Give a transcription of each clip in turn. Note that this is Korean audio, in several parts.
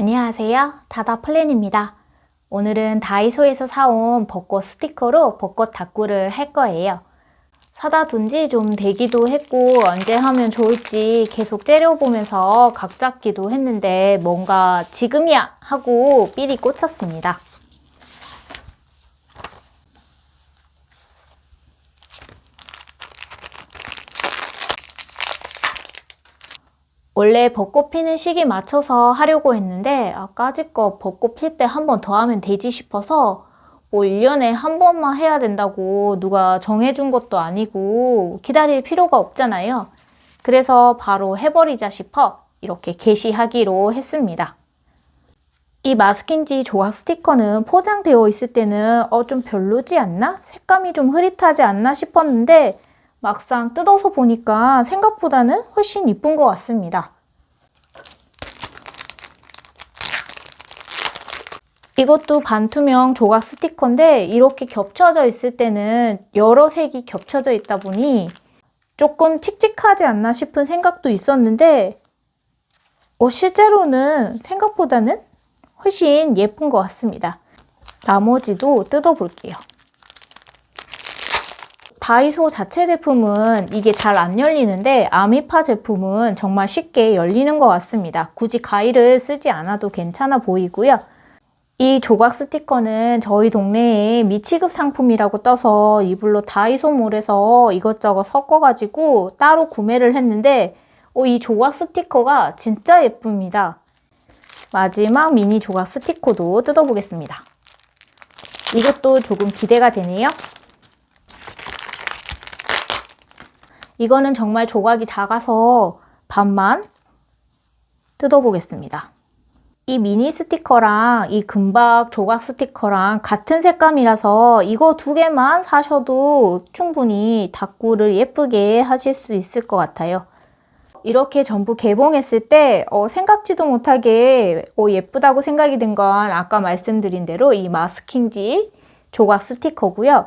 안녕하세요. 다다플랜입니다. 오늘은 다이소에서 사온 벚꽃 스티커로 벚꽃 다꾸를 할 거예요. 사다 둔 지 좀 되기도 했고 언제 하면 좋을지 계속 째려보면서 각 잡기도 했는데 뭔가 지금이야 하고 삘이 꽂혔습니다. 원래 벚꽃 피는 시기 맞춰서 하려고 했는데 까짓거 벚꽃 필 때 한 번 더 하면 되지 싶어서 1년에 한 번만 해야 된다고 누가 정해준 것도 아니고 기다릴 필요가 없잖아요. 그래서 바로 해버리자 싶어 이렇게 게시하기로 했습니다. 이 마스킹지 조각 스티커는 포장되어 있을 때는 좀 별로지 않나? 색감이 좀 흐릿하지 않나 싶었는데 막상 뜯어서 보니까 생각보다는 훨씬 이쁜 것 같습니다. 이것도 반투명 조각 스티커인데 이렇게 겹쳐져 있을 때는 여러 색이 겹쳐져 있다 보니 조금 칙칙하지 않나 싶은 생각도 있었는데 실제로는 생각보다는 훨씬 예쁜 것 같습니다. 나머지도 뜯어볼게요. 다이소 자체 제품은 이게 잘 안 열리는데 아미파 제품은 정말 쉽게 열리는 것 같습니다. 굳이 가위를 쓰지 않아도 괜찮아 보이고요. 이 조각 스티커는 저희 동네에 미취급 상품이라고 떠서 이불로 다이소몰에서 이것저것 섞어가지고 따로 구매를 했는데 이 조각 스티커가 진짜 예쁩니다. 마지막 미니 조각 스티커도 뜯어보겠습니다. 이것도 조금 기대가 되네요. 이거는 정말 조각이 작아서 반만 뜯어보겠습니다. 이 미니 스티커랑 이 금박 조각 스티커랑 같은 색감이라서 이거 두 개만 사셔도 충분히 다꾸를 예쁘게 하실 수 있을 것 같아요. 이렇게 전부 개봉했을 때 생각지도 못하게 예쁘다고 생각이 든 건 아까 말씀드린 대로 이 마스킹지 조각 스티커고요.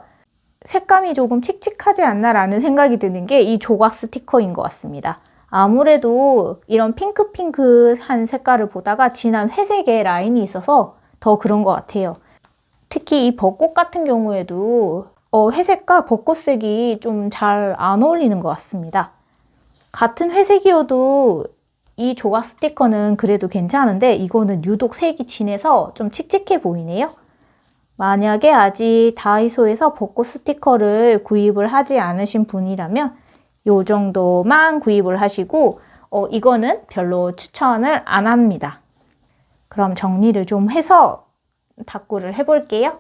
색감이 조금 칙칙하지 않나 라는 생각이 드는 게 이 조각 스티커인 것 같습니다. 아무래도 이런 핑크핑크한 색깔을 보다가 진한 회색의 라인이 있어서 더 그런 것 같아요. 특히 이 벚꽃 같은 경우에도 회색과 벚꽃색이 좀 잘 안 어울리는 것 같습니다. 같은 회색이어도 이 조각 스티커는 그래도 괜찮은데 이거는 유독 색이 진해서 좀 칙칙해 보이네요. 만약에 아직 다이소에서 벚꽃 스티커를 구입을 하지 않으신 분이라면 이 정도만 구입을 하시고 이거는 별로 추천을 안 합니다. 그럼 정리를 좀 해서 다꾸를 해볼게요.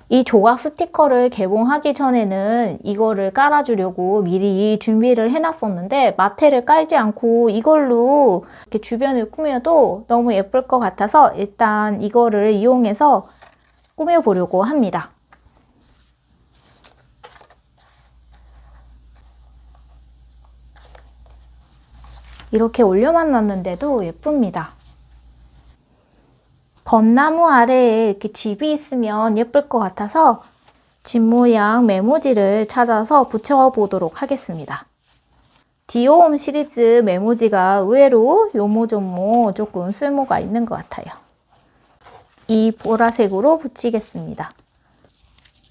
이 조각 스티커를 개봉하기 전에는 이거를 깔아주려고 미리 준비를 해놨었는데 마테를 깔지 않고 이걸로 이렇게 주변을 꾸며도 너무 예쁠 것 같아서 일단 이거를 이용해서 꾸며보려고 합니다. 이렇게 올려만 놨는데도 예쁩니다. 벚나무 아래에 이렇게 집이 있으면 예쁠 것 같아서 집 모양 메모지를 찾아서 붙여보도록 하겠습니다. 디오홈 시리즈 메모지가 의외로 요모조모 조금 쓸모가 있는 것 같아요. 이 보라색으로 붙이겠습니다.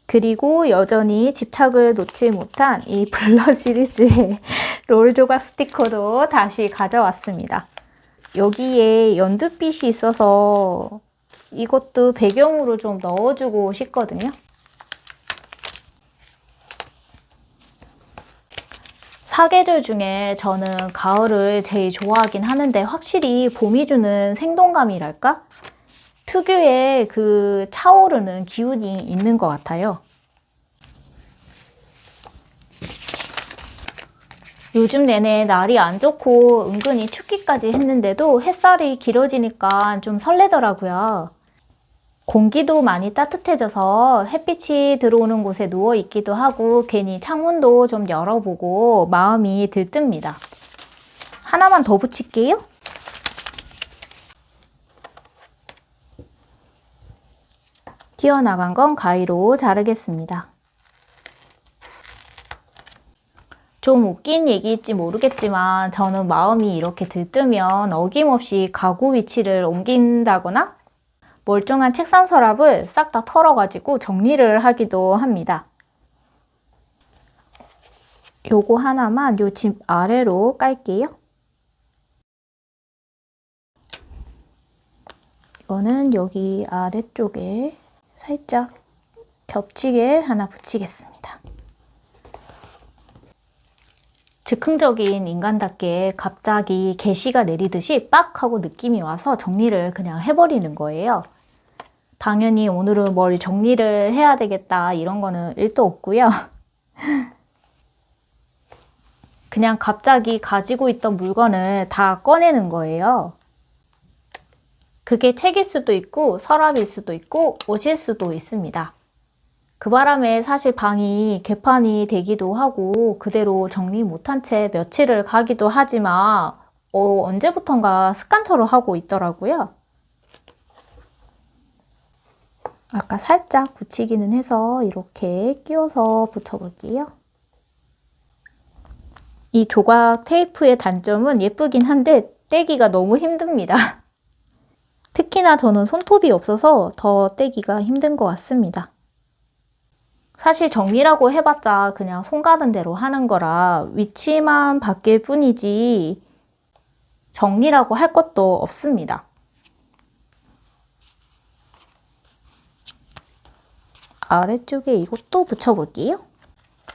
그리고 여전히 집착을 놓지 못한 이 블러 시리즈의 롤 조각 스티커도 다시 가져왔습니다. 여기에 연두빛이 있어서 이것도 배경으로 좀 넣어주고 싶거든요. 사계절 중에 저는 가을을 제일 좋아하긴 하는데 확실히 봄이 주는 생동감이랄까? 특유의 그 차오르는 기운이 있는 것 같아요. 요즘 내내 날이 안 좋고 은근히 춥기까지 했는데도 햇살이 길어지니까 좀 설레더라고요. 공기도 많이 따뜻해져서 햇빛이 들어오는 곳에 누워 있기도 하고 괜히 창문도 좀 열어보고 마음이 들뜹니다. 하나만 더 붙일게요. 튀어나간 건 가위로 자르겠습니다. 좀 웃긴 얘기일지 모르겠지만 저는 마음이 이렇게 들뜨면 어김없이 가구 위치를 옮긴다거나 멀쩡한 책상 서랍을 싹 다 털어가지고 정리를 하기도 합니다. 요거 하나만 요 집 아래로 깔게요. 이거는 여기 아래쪽에 살짝 겹치게 하나 붙이겠습니다. 즉흥적인 인간답게 갑자기 개시가 내리듯이 빡 하고 느낌이 와서 정리를 그냥 해버리는 거예요. 당연히 오늘은 뭘 정리를 해야 되겠다 이런 거는 1도 없고요. 그냥 갑자기 가지고 있던 물건을 다 꺼내는 거예요. 그게 책일 수도 있고 서랍일 수도 있고 옷일 수도 있습니다. 그 바람에 사실 방이 개판이 되기도 하고 그대로 정리 못한 채 며칠을 가기도 하지만 언제부턴가 습관처럼 하고 있더라고요. 아까 살짝 붙이기는 해서 이렇게 끼워서 붙여볼게요. 이 조각 테이프의 단점은 예쁘긴 한데 떼기가 너무 힘듭니다. 특히나 저는 손톱이 없어서 더 떼기가 힘든 것 같습니다. 사실 정리라고 해봤자 그냥 손 가는 대로 하는 거라 위치만 바뀔 뿐이지 정리라고 할 것도 없습니다. 아래쪽에 이것도 붙여볼게요.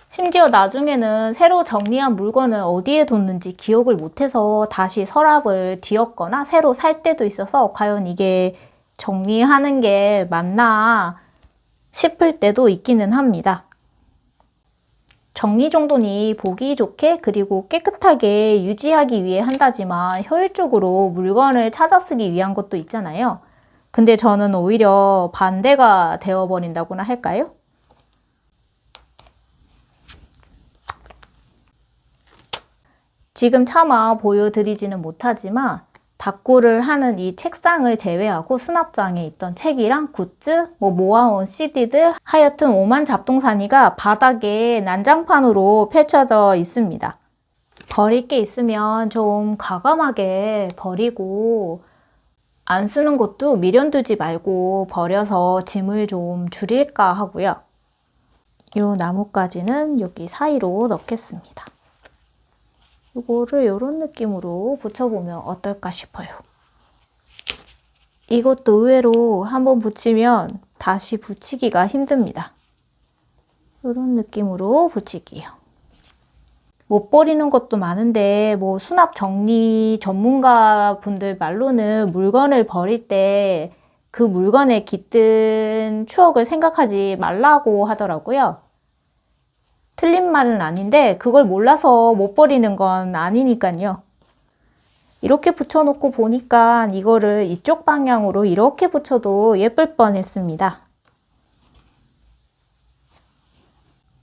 심지어 나중에는 새로 정리한 물건을 어디에 뒀는지 기억을 못해서 다시 서랍을 뒤엎거나 새로 살 때도 있어서 과연 이게 정리하는 게 맞나 싶을 때도 있기는 합니다. 정리정돈이 보기 좋게 그리고 깨끗하게 유지하기 위해 한다지만 효율적으로 물건을 찾아 쓰기 위한 것도 있잖아요. 근데 저는 오히려 반대가 되어버린다고나 할까요? 지금 차마 보여드리지는 못하지만 다꾸를 하는 이 책상을 제외하고 수납장에 있던 책이랑 굿즈, 모아온 CD들 하여튼 오만 잡동사니가 바닥에 난장판으로 펼쳐져 있습니다. 버릴 게 있으면 좀 과감하게 버리고 안 쓰는 것도 미련두지 말고 버려서 짐을 좀 줄일까 하고요. 이 나뭇가지는 여기 사이로 넣겠습니다. 이거를 이런 느낌으로 붙여보면 어떨까 싶어요. 이것도 의외로 한번 붙이면 다시 붙이기가 힘듭니다. 이런 느낌으로 붙일게요. 못 버리는 것도 많은데 수납 정리 전문가 분들 말로는 물건을 버릴 때 그 물건에 깃든 추억을 생각하지 말라고 하더라고요. 틀린 말은 아닌데 그걸 몰라서 못 버리는 건 아니니까요. 이렇게 붙여놓고 보니까 이거를 이쪽 방향으로 이렇게 붙여도 예쁠 뻔했습니다.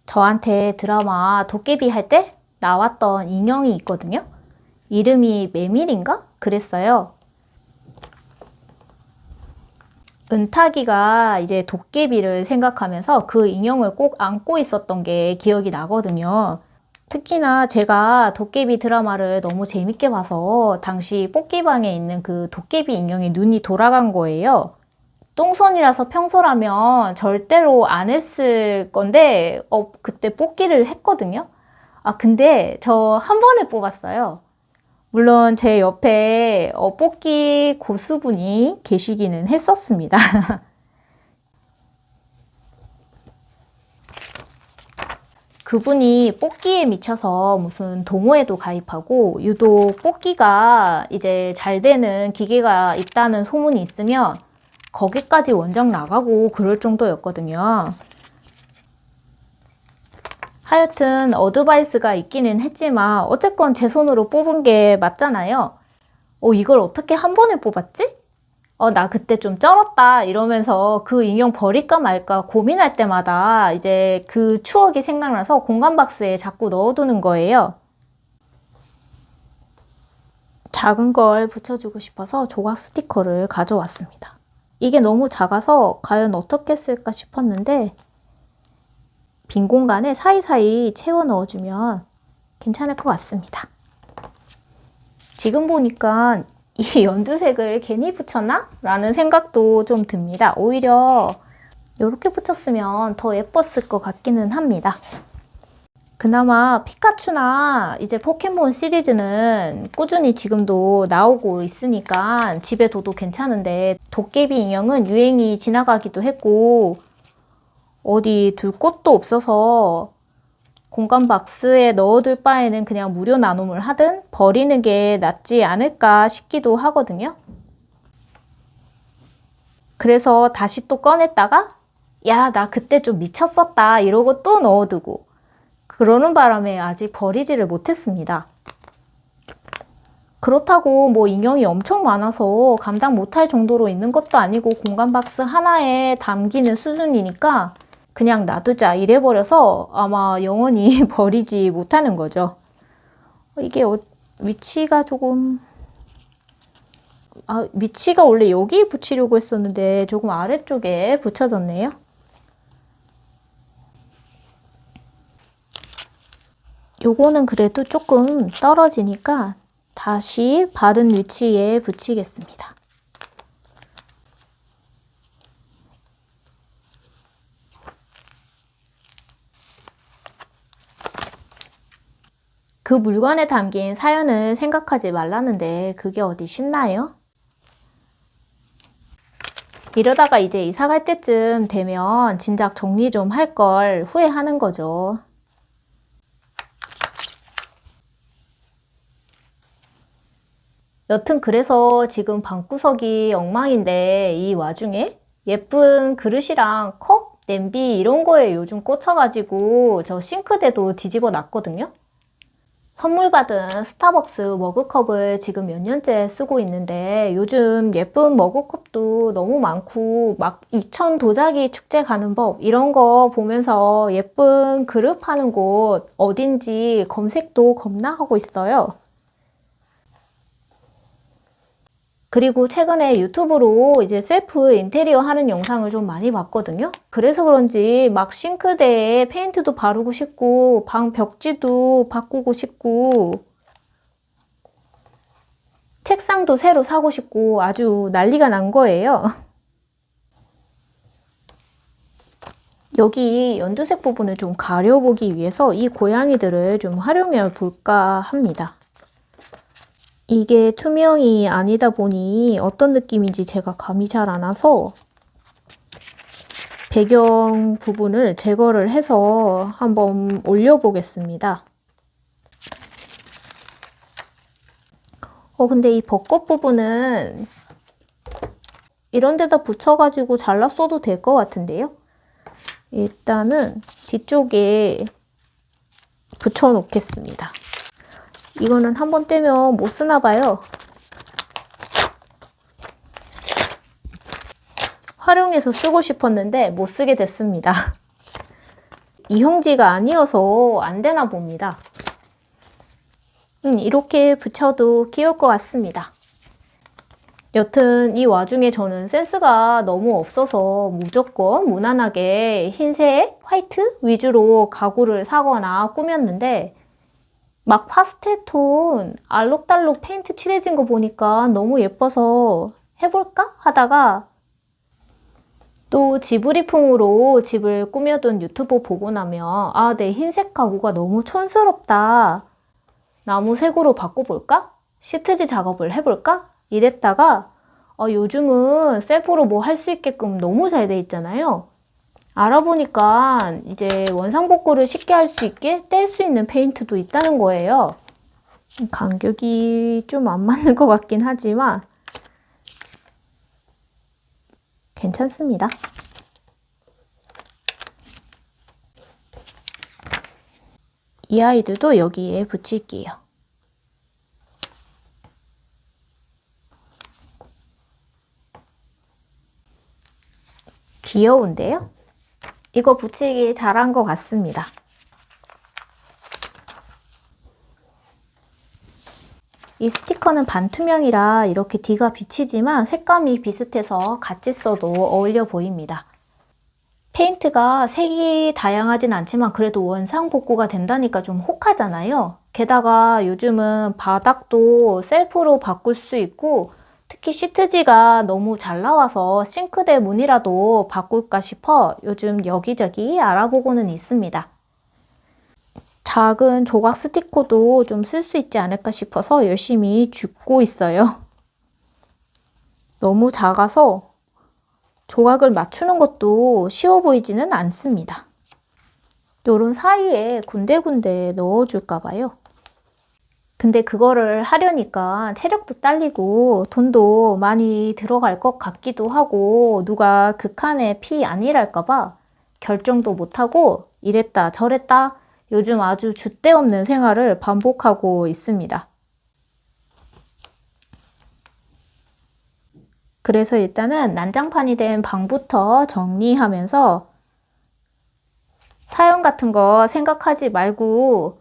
저한테 드라마 도깨비 할 때 나왔던 인형이 있거든요. 이름이 메밀인가? 그랬어요. 은탁이가 이제 도깨비를 생각하면서 그 인형을 꼭 안고 있었던 게 기억이 나거든요. 특히나 제가 도깨비 드라마를 너무 재밌게 봐서 당시 뽑기방에 있는 그 도깨비 인형에 눈이 돌아간 거예요. 똥손이라서 평소라면 절대로 안 했을 건데 그때 뽑기를 했거든요. 근데 저 한 번에 뽑았어요. 물론 제 옆에 뽑기 고수분이 계시기는 했었습니다. 그분이 뽑기에 미쳐서 무슨 동호회도 가입하고 유독 뽑기가 이제 잘 되는 기계가 있다는 소문이 있으면 거기까지 원정 나가고 그럴 정도였거든요. 하여튼 어드바이스가 있기는 했지만 어쨌건 제 손으로 뽑은 게 맞잖아요. 이걸 어떻게 한 번에 뽑았지? 나 그때 좀 쩔었다 이러면서 그 인형 버릴까 말까 고민할 때마다 이제 그 추억이 생각나서 공간 박스에 자꾸 넣어두는 거예요. 작은 걸 붙여주고 싶어서 조각 스티커를 가져왔습니다. 이게 너무 작아서 과연 어떻게 쓸까 싶었는데 빈 공간에 사이사이 채워 넣어주면 괜찮을 것 같습니다. 지금 보니까 이 연두색을 괜히 붙였나? 라는 생각도 좀 듭니다. 오히려 이렇게 붙였으면 더 예뻤을 것 같기는 합니다. 그나마 피카츄나 이제 포켓몬 시리즈는 꾸준히 지금도 나오고 있으니까 집에 둬도 괜찮은데, 도깨비 인형은 유행이 지나가기도 했고 어디 둘 곳도 없어서 공간 박스에 넣어둘 바에는 그냥 무료 나눔을 하든 버리는 게 낫지 않을까 싶기도 하거든요. 그래서 다시 또 꺼냈다가 야, 나 그때 좀 미쳤었다 이러고 또 넣어두고 그러는 바람에 아직 버리지를 못했습니다. 그렇다고 뭐 인형이 엄청 많아서 감당 못할 정도로 있는 것도 아니고 공간 박스 하나에 담기는 수준이니까 그냥 놔두자 이래버려서 아마 영원히 버리지 못하는 거죠. 이게 위치가 조금... 위치가 원래 여기 붙이려고 했었는데 조금 아래쪽에 붙여졌네요. 요거는 그래도 조금 떨어지니까 다시 바른 위치에 붙이겠습니다. 그 물건에 담긴 사연을 생각하지 말라는데 그게 어디 쉽나요? 이러다가 이제 이사 갈 때쯤 되면 진작 정리 좀 할 걸 후회하는 거죠. 여튼 그래서 지금 방구석이 엉망인데 이 와중에 예쁜 그릇이랑 컵, 냄비 이런 거에 요즘 꽂혀가지고 저 싱크대도 뒤집어 놨거든요. 선물 받은 스타벅스 머그컵을 지금 몇 년째 쓰고 있는데 요즘 예쁜 머그컵도 너무 많고 막 이천 도자기 축제 가는 법 이런 거 보면서 예쁜 그릇 파는 곳 어딘지 검색도 겁나 하고 있어요. 그리고 최근에 유튜브로 이제 셀프 인테리어 하는 영상을 좀 많이 봤거든요. 그래서 그런지 막 싱크대에 페인트도 바르고 싶고 방 벽지도 바꾸고 싶고 책상도 새로 사고 싶고 아주 난리가 난 거예요. 여기 연두색 부분을 좀 가려보기 위해서 이 고양이들을 좀 활용해 볼까 합니다. 이게 투명이 아니다 보니 어떤 느낌인지 제가 감이 잘 안 와서 배경 부분을 제거를 해서 한번 올려보겠습니다. 근데 이 벚꽃 부분은 이런 데다 붙여가지고 잘랐어도 될 것 같은데요. 일단은 뒤쪽에 붙여 놓겠습니다. 이거는 한번 떼면 못 쓰나 봐요. 활용해서 쓰고 싶었는데 못 쓰게 됐습니다. 이형지가 아니어서 안 되나 봅니다. 이렇게 붙여도 귀여울 것 같습니다. 여튼 이 와중에 저는 센스가 너무 없어서 무조건 무난하게 흰색, 화이트 위주로 가구를 사거나 꾸몄는데 막 파스텔톤 알록달록 페인트 칠해진 거 보니까 너무 예뻐서 해볼까 하다가 또 지브리풍으로 집을 꾸며둔 유튜브 보고 나면 내 흰색 가구가 너무 촌스럽다. 나무색으로 바꿔볼까? 시트지 작업을 해볼까? 이랬다가 요즘은 셀프로 뭐 할 수 있게끔 너무 잘 돼 있잖아요. 알아보니까 이제 원상복구를 쉽게 할 수 있게 뗄 수 있는 페인트도 있다는 거예요. 간격이 좀 안 맞는 것 같긴 하지만 괜찮습니다. 이 아이들도 여기에 붙일게요. 귀여운데요? 이거 붙이기 잘한 것 같습니다. 이 스티커는 반투명이라 이렇게 뒤가 비치지만 색감이 비슷해서 같이 써도 어울려 보입니다. 페인트가 색이 다양하진 않지만 그래도 원상 복구가 된다니까 좀 혹하잖아요. 게다가 요즘은 바닥도 셀프로 바꿀 수 있고 특히 시트지가 너무 잘 나와서 싱크대 문이라도 바꿀까 싶어 요즘 여기저기 알아보고는 있습니다. 작은 조각 스티커도 좀 쓸 수 있지 않을까 싶어서 열심히 줍고 있어요. 너무 작아서 조각을 맞추는 것도 쉬워 보이지는 않습니다. 요런 사이에 군데군데 넣어줄까 봐요. 근데 그거를 하려니까 체력도 딸리고 돈도 많이 들어갈 것 같기도 하고 누가 극한의 피 아니랄까 봐 결정도 못하고 이랬다 저랬다 요즘 아주 줏대없는 생활을 반복하고 있습니다. 그래서 일단은 난장판이 된 방부터 정리하면서 사용 같은 거 생각하지 말고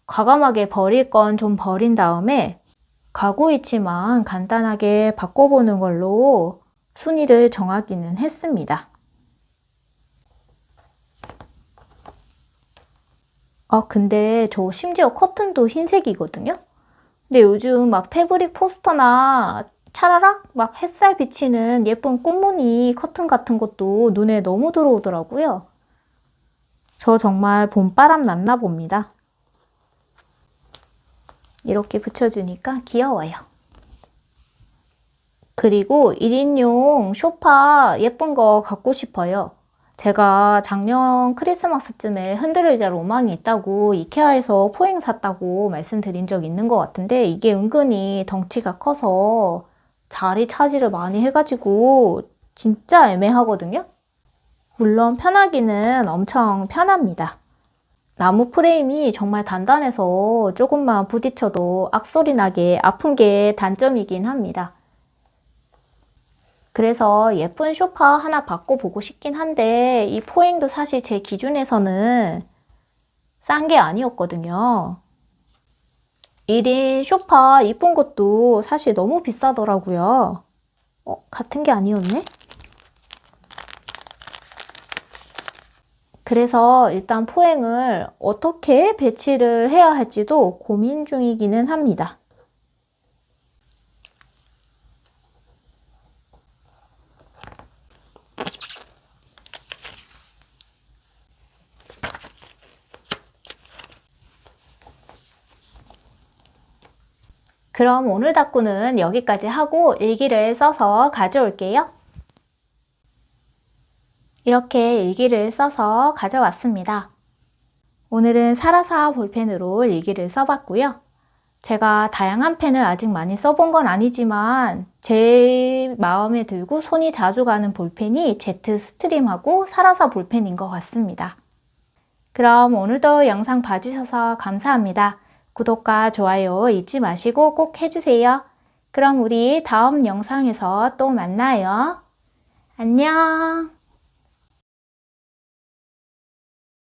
과감하게 버릴 건 좀 버린 다음에 가구 위치만 간단하게 바꿔보는 걸로 순위를 정하기는 했습니다. 근데 저 심지어 커튼도 흰색이거든요? 근데 요즘 막 패브릭 포스터나 차라락 막 햇살 비치는 예쁜 꽃무늬 커튼 같은 것도 눈에 너무 들어오더라고요. 저 정말 봄바람 났나 봅니다. 이렇게 붙여주니까 귀여워요. 그리고 1인용 소파 예쁜 거 갖고 싶어요. 제가 작년 크리스마스쯤에 흔들의자 로망이 있다고 이케아에서 포행 샀다고 말씀드린 적 있는 것 같은데 이게 은근히 덩치가 커서 자리 차지를 많이 해가지고 진짜 애매하거든요. 물론 편하기는 엄청 편합니다. 나무 프레임이 정말 단단해서 조금만 부딪혀도 악소리 나게 아픈 게 단점이긴 합니다. 그래서 예쁜 소파 하나 바꿔보고 싶긴 한데 이 포행도 사실 제 기준에서는 싼 게 아니었거든요. 1인 소파 이쁜 것도 사실 너무 비싸더라고요. 같은 게 아니었네? 그래서 일단 포행을 어떻게 배치를 해야 할지도 고민 중이기는 합니다. 그럼 오늘 닦고는 여기까지 하고 일기를 써서 가져올게요. 이렇게 일기를 써서 가져왔습니다. 오늘은 사라사 볼펜으로 일기를 써봤고요. 제가 다양한 펜을 아직 많이 써본 건 아니지만 제 마음에 들고 손이 자주 가는 볼펜이 제트 스트림하고 사라사 볼펜인 것 같습니다. 그럼 오늘도 영상 봐주셔서 감사합니다. 구독과 좋아요 잊지 마시고 꼭 해주세요. 그럼 우리 다음 영상에서 또 만나요. 안녕.